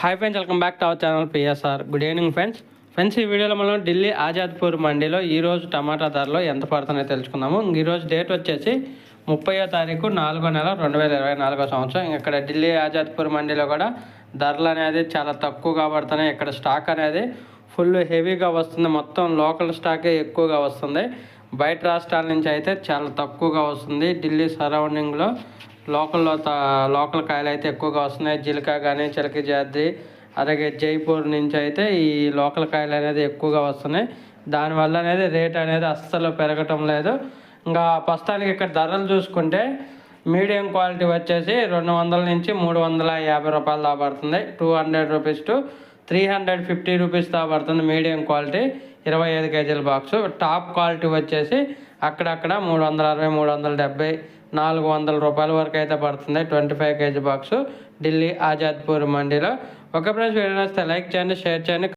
Hi friends, welcome back to our channel PSR. Good evening friends ఈ వీడియోలో మనం ఢిల్లీ ఆజాద్పూర్ మండీలో ఈరోజు టమాటా ధరలు ఎంత పడుతున్నాయో తెలుసుకుందాము. ఈరోజు డేట్ వచ్చేసి 30వ తారీఖు 4వ నెల 2024 సంవత్సరం. ఇక్కడ ఢిల్లీ ఆజాద్పూర్ మండీలో కూడా ధరలు అనేది చాలా తక్కువగా పడుతున్నాయి. ఇక్కడ స్టాక్ అనేది ఫుల్ హెవీగా వస్తుంది. మొత్తం లోకల్ స్టాకే ఎక్కువగా వస్తుంది. బయట రాష్ట్రాల నుంచి అయితే చాలా తక్కువగా వస్తుంది. ఢిల్లీ సరౌండింగ్లో లోకల్ కాయలు అయితే ఎక్కువగా వస్తున్నాయి. జిల్కా కానీ చిలక జాతి అలాగే జైపూర్ నుంచి అయితే ఈ లోకల్ కాయలు అనేది ఎక్కువగా వస్తున్నాయి. దానివల్ల అనేది రేట్ అనేది అస్సలు పెరగటం లేదు. ఇంకా ప్రస్తుతానికి ఇక్కడ ధరలు చూసుకుంటే మీడియం క్వాలిటీ వచ్చేసి 200 నుంచి 350 రూపాయలు దాకా పడుతుంది. 200 రూపీస్ టు 350 రూపీస్ దాకా పడుతుంది మీడియం క్వాలిటీ 25 కేజీల బాక్సు. టాప్ క్వాలిటీ వచ్చేసి అక్కడక్కడ 360, 370, 400 రూపాయల వరకు అయితే పడుతుంది 25 కేజీ బాక్సు ఢిల్లీ ఆజాద్పూర్ మండీలో. ఒక ఫ్రెండ్స్ వీడియో నచ్చితే లైక్ చేయండి, షేర్ చేయండి.